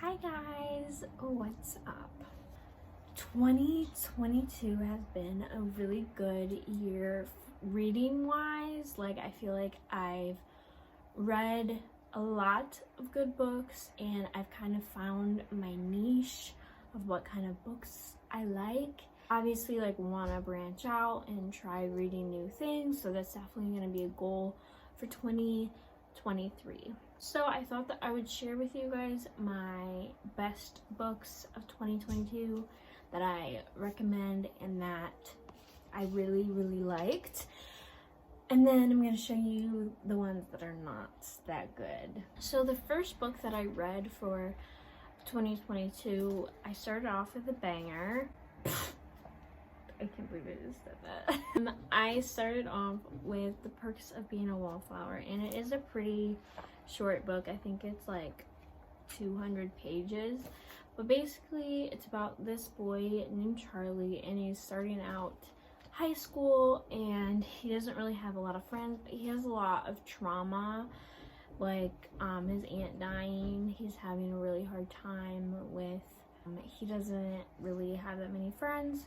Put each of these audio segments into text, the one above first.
Hi guys, what's up? 2022 has been a really good year reading wise. I feel like I've read a lot of good books and I've kind of found my niche of what kind of books I like. Obviously, want to branch out and try reading new things, so that's definitely going to be a goal for 2023. So I thought that I would share with you guys my best books of 2022 that I recommend and that I really liked. And then I'm going to show you the ones that are not that good. So the first book that I read for 2022, I started off with a banger. I can't believe I just said that. I started off with The Perks of Being a Wallflower, and it is a pretty short book. I think it's 200 pages. But basically, it's about this boy named Charlie, and he's starting out high school, and he doesn't really have a lot of friends, but he has a lot of trauma, his aunt dying. He's having a really hard time with, he doesn't really have that many friends.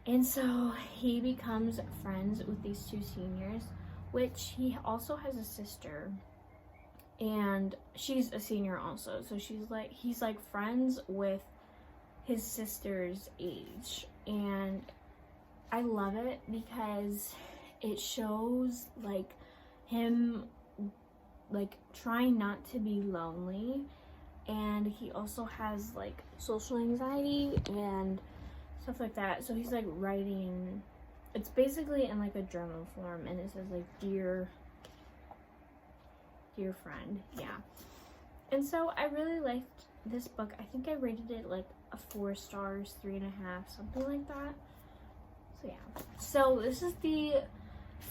And so he becomes friends with these two seniors, which he also has a sister, and she's a senior also. So he's friends with his sister's age, and I love it because it shows him trying not to be lonely, and he also has social anxiety and stuff like that. So he's writing, it's basically in a journal form, and it says dear friend. Yeah. And so I really liked this book. I think I rated it a 4 stars, 3.5, something like that. So yeah. So this is the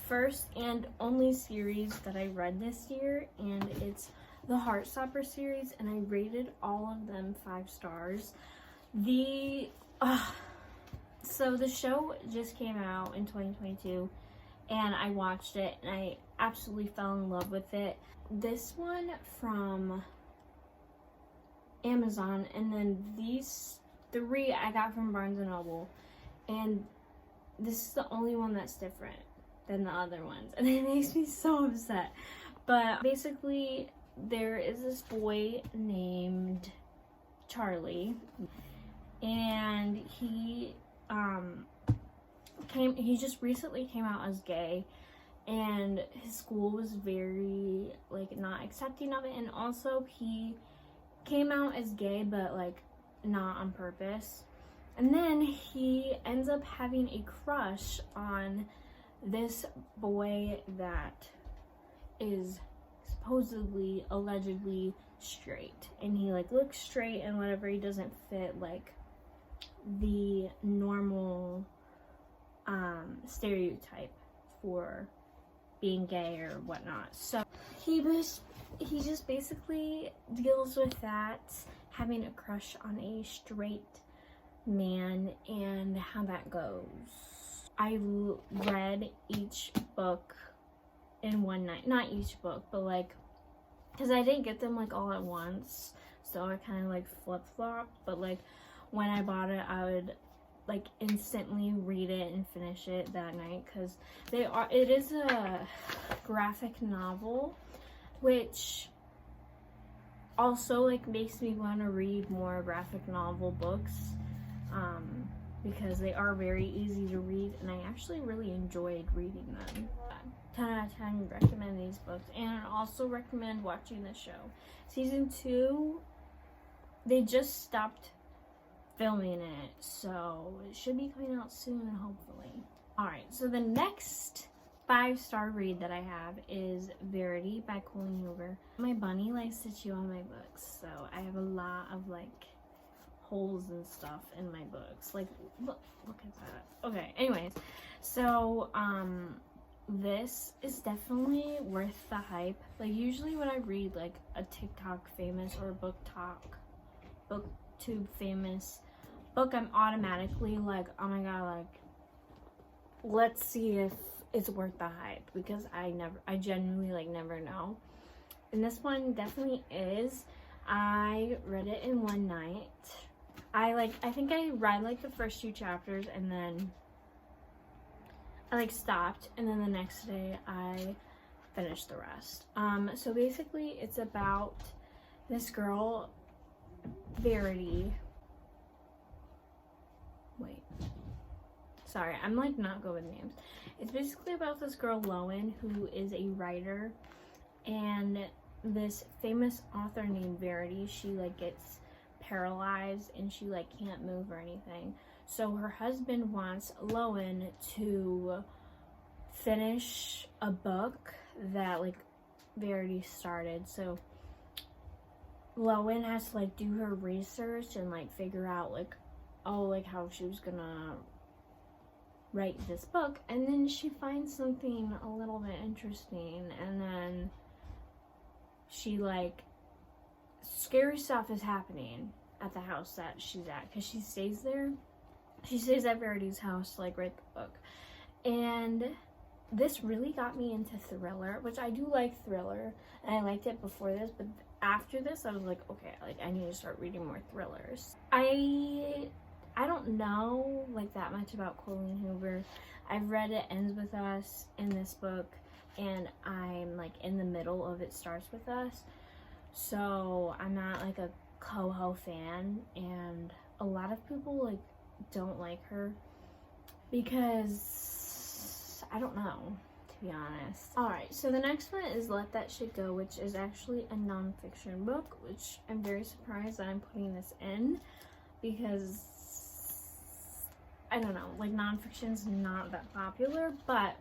first and only series that I read this year, and it's the Heartstopper series, and I rated all of them 5 stars. So the show just came out in 2022, and I watched it, and I absolutely fell in love with it. This one from Amazon, and then these 3 I got from Barnes & Noble, and this is the only one that's different than the other ones, and it makes me so upset. But basically, there is this boy named Charlie, and he just recently came out as gay, and his school was very not accepting of it, and also he came out as gay but not on purpose. And then he ends up having a crush on this boy that is supposedly, allegedly straight, and he looks straight and whatever. He doesn't fit the normal stereotype for being gay or whatnot. So he just basically deals with that, having a crush on a straight man, and how that goes. I read each book in one night. Not each book, but because I didn't get them all at once, so I kind of flip-flopped. But when I bought it, I would instantly read it and finish it that night, because it is a graphic novel, which also makes me want to read more graphic novel books, because they are very easy to read, and I actually really enjoyed reading them. 10 out of 10 recommend these books, and I also recommend watching the show. Season 2, they just stopped filming it, so it should be coming out soon, hopefully. Alright, so the next 5-star read that I have is Verity by Colleen Hoover. My bunny likes to chew on my books, so I have a lot of holes and stuff in my books. Look at that. Okay, anyways, so this is definitely worth the hype. Usually when I read a TikTok famous or booktube famous book, I'm automatically oh my god, let's see if it's worth the hype, because I genuinely never know. And this one definitely is. I read it in one night. I think I read like the first 2 chapters and then I like stopped, and then the next day I finished the rest. So basically it's about this girl, Verity. Wait. Sorry, I'm like not good with names. It's basically about this girl, Lowen, who is a writer, and this famous author named Verity, she like gets paralyzed and she like can't move or anything. So her husband wants Lowen to finish a book that like Verity started. So Lowen has to like do her research and like figure out like, oh, like how she was gonna write this book, and then she finds something a little bit interesting, and then she like scary stuff is happening at the house that she's at, because she stays there. She stays at Verity's house to like write the book. And this really got me into thriller, which I do like thriller, and I liked it before this, but after this I was like, okay, like I need to start reading more thrillers. I don't know like that much about Colleen Hoover. I've read It Ends With Us in this book, and I'm like in the middle of It Starts With Us, so I'm not like a Coho fan, and a lot of people like don't like her because I don't know, to be honest. Alright, so the next one is Let That Shit Go, which is actually a non-fiction book, which I'm very surprised that I'm putting this in, because I don't know, like non-fiction's not that popular, but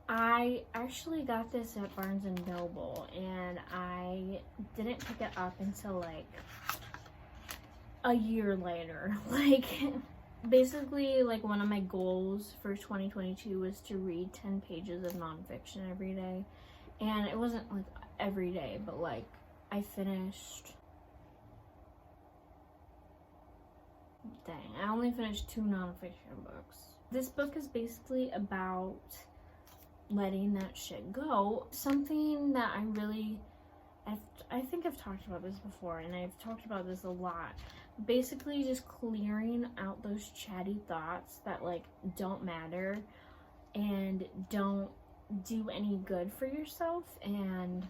I actually got this at Barnes & Noble, and I didn't pick it up until like a year later. Like basically like one of my goals for 2022 was to read 10 pages of nonfiction every day, and it wasn't like every day, but like I finished, dang, I only finished 2 nonfiction books. This book is basically about letting that shit go. Something that I think I've talked about this before, and I've talked about this a lot. Basically just clearing out those chatty thoughts that like don't matter and don't do any good for yourself, and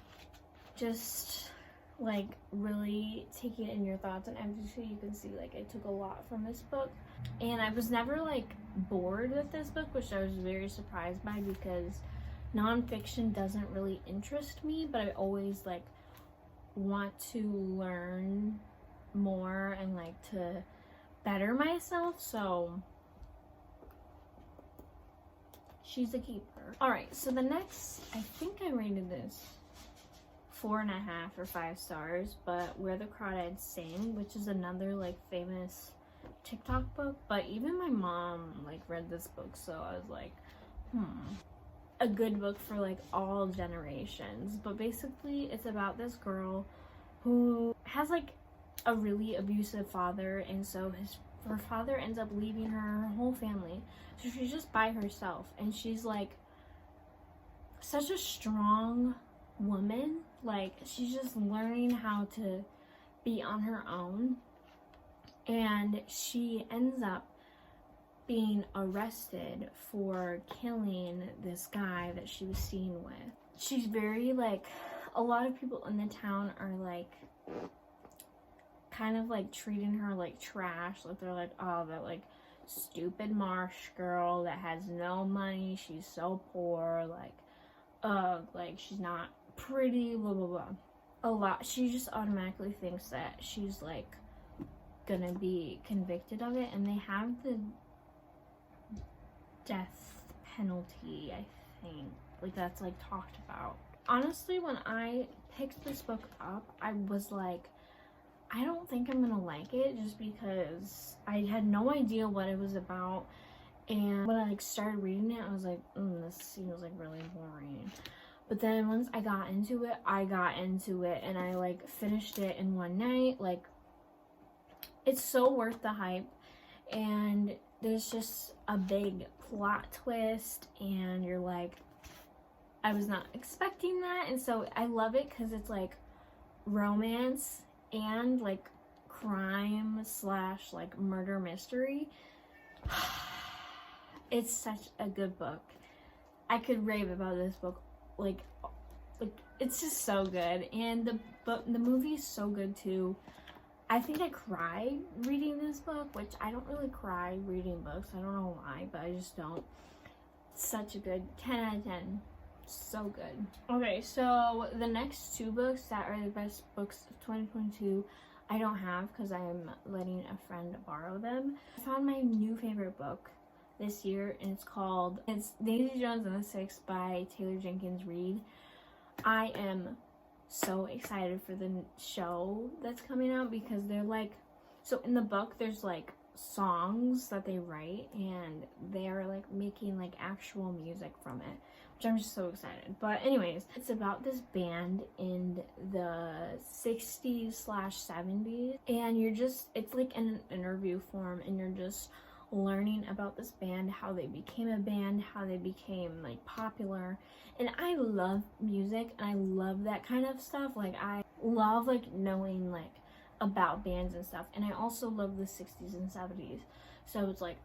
just like really take it in your thoughts. And obviously you can see like I took a lot from this book, and I was never like bored with this book, which I was very surprised by, because nonfiction doesn't really interest me, but I always like want to learn more and like to better myself, so she's a keeper. Alright, so the next, I think I rated this 4.5 or 5 stars, but Where the Crawdads Sing, which is another like famous TikTok book, but even my mom like read this book, so I was like, a good book for like all generations. But basically it's about this girl who has like a really abusive father, and so her father ends up leaving her whole family, so she's just by herself, and she's like such a strong woman. Like she's just learning how to be on her own, and she ends up being arrested for killing this guy that she was seen with. She's very like, a lot of people in the town are like kind of like treating her like trash. Like they're like, oh, that like stupid marsh girl that has no money, she's so poor, like like she's not pretty, blah blah blah. A lot, she just automatically thinks that she's like gonna be convicted of it, and they have the death penalty, I think, like that's like talked about. Honestly, when I picked this book up, I was like, I don't think I'm gonna like it, just because I had no idea what it was about, and when I like started reading it, I was like, this seems like really boring. But then once I got into it, and I like finished it in one night. Like it's so worth the hype, and there's just a big plot twist, and you're like, I was not expecting that. And so I love it because it's like romance and like crime slash like murder mystery. It's such a good book. I could rave about this book. Like it's just so good, and the movie is so good too. I think I cried reading this book, which I don't really cry reading books. I don't know why, but I just don't. It's such a good 10 out of 10. So good. Okay, so the next two books that are the best books of 2022, I don't have because I'm letting a friend borrow them. I found my new favorite book this year, and it's Daisy Jones and the Six by Taylor Jenkins Reid. I am so excited for the show that's coming out because they're like, so in the book there's like songs that they write and they're like making like actual music from it, which I'm just so excited. But anyways, it's about this band in the 60s/70s, and it's like in an interview form, and you're just learning about this band, how they became a band, how they became like popular. And I love music and I love that kind of stuff. Like I love like knowing like about bands and stuff, and I also love the 60s and 70s, so it's like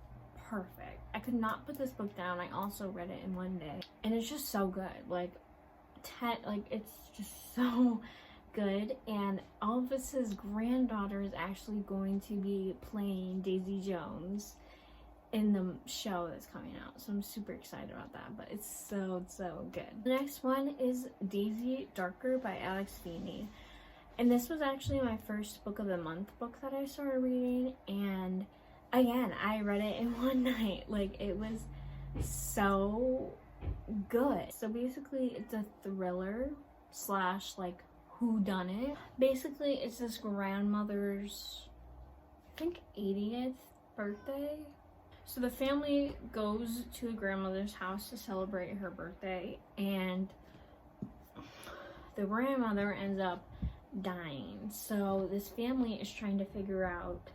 perfect. I could not put this book down. I also read it in one day, and it's just so good. Like it's just so good. And Elvis's granddaughter is actually going to be playing Daisy Jones in the show that's coming out, so I'm super excited about that. But it's so good. The next one is Daisy Darker by Alex Feeney, and this was actually my first book of the month book that I started reading, and again I read it in one night. Like it was so good. So basically it's a thriller slash like whodunit. Basically it's this grandmother's, I think, 80th birthday. So the family goes to the grandmother's house to celebrate her birthday, and the grandmother ends up dying. So this family is trying to figure out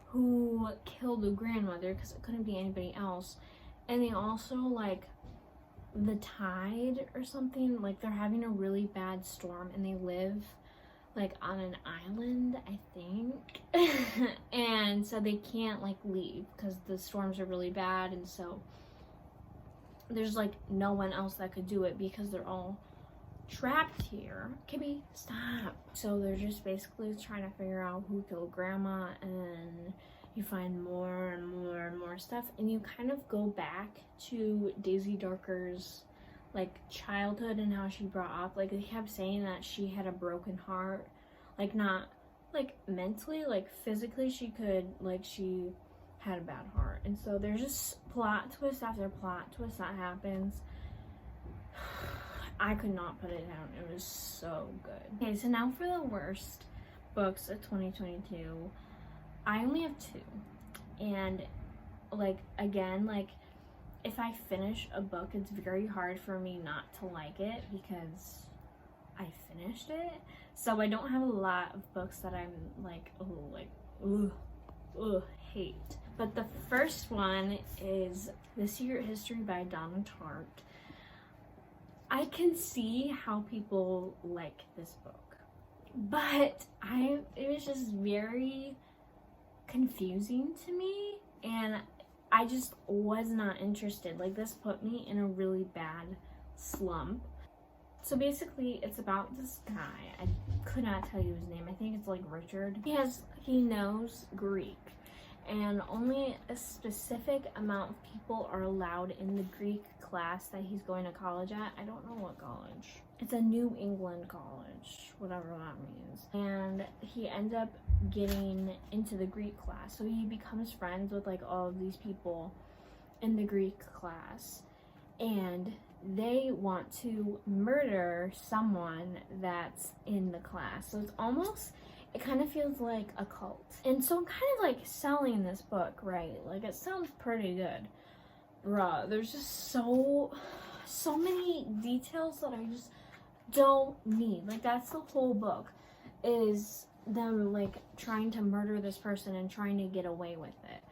who killed the grandmother, because it couldn't be anybody else. And they also, like, the tide or something, like they're having a really bad storm, and they live like on an island, I think. And so they can't like leave because the storms are really bad, and so there's like no one else that could do it because they're all trapped here. Kimmy, stop. So they're just basically trying to figure out who killed grandma, and you find more and more and more stuff, and you kind of go back to Daisy Darker's like childhood and how she brought up, like they kept saying that she had a broken heart, like not like mentally, like physically she had a bad heart. And so there's just plot twist after plot twist that happens. I could not put it down. It was so good. Okay, so now for the worst books of 2022. I only have two, and like again, like if I finish a book, it's very hard for me not to like it because I finished it. So I don't have a lot of books that I'm like, hate. But the first one is The Secret History by Donna Tartt. I can see how people like this book, but it was just very confusing to me, and I just was not interested. Like this put me in a really bad slump. So basically it's about this guy. I could not tell you his name. I think it's like Richard. He knows Greek, and only a specific amount of people are allowed in the Greek class that he's going to college at. I don't know what college. It's a New England college, whatever that means. And he ends up getting into the Greek class. So he becomes friends with like all of these people in the Greek class, and they want to murder someone that's in the class. So it kind of feels like a cult. And so I'm kind of like selling this book, right? Like it sounds pretty good. Bruh, there's just so many details that I just don't need. Like that's the whole book, is them like trying to murder this person and trying to get away with it.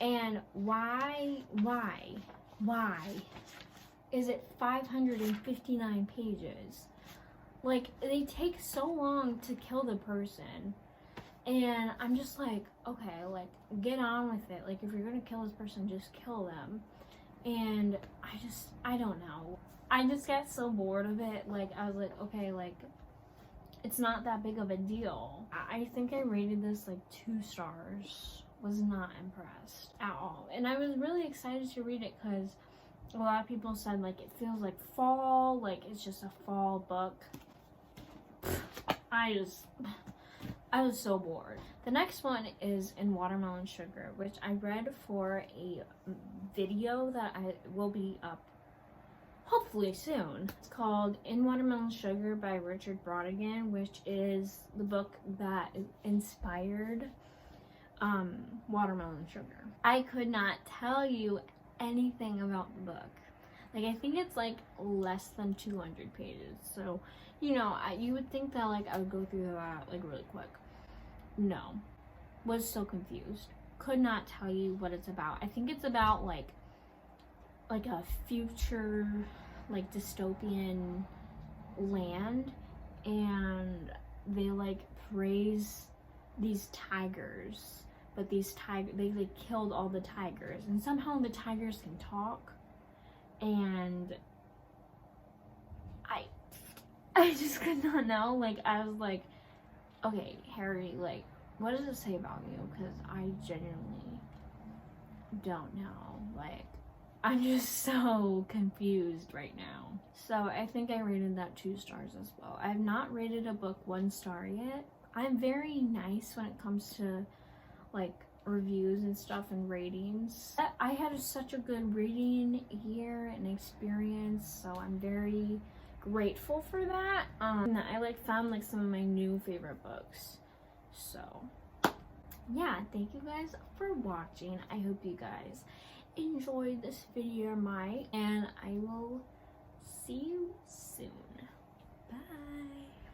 And why is it 559 pages? Like, they take so long to kill the person. And I'm just like, okay, like, get on with it. Like, if you're gonna kill this person, just kill them. And I don't know. I just got so bored of it. Like, I was like, okay, like, it's not that big of a deal. I think I rated this like 2 stars. Was not impressed at all. And I was really excited to read it because a lot of people said like it feels like fall, like it's just a fall book. I was so bored. The next one is In Watermelon Sugar, which I read for a video that I will be up hopefully soon. It's called In Watermelon Sugar by Richard Brautigan, which is the book that inspired Watermelon Sugar. I could not tell you anything about the book. Like, I think it's like less than 200 pages. So, you know, you would think that like I would go through that like really quick. No. Was so confused. Could not tell you what it's about. I think it's about like a future like dystopian land, and they like raise these tigers, but these they like killed all the tigers, and somehow the tigers can talk. And I just could not know. Like, I was like, okay, Harry, like, what does it say about you? Because I genuinely don't know. Like, I'm just so confused right now. So I think I rated that 2 stars as well. I have not rated a book 1 star yet. I'm very nice when it comes to like reviews and stuff and ratings. I had such a good reading year and experience, so I'm very grateful for that. I like found like some of my new favorite books. So yeah, thank you guys for watching. I hope you guys enjoyed this video, and I will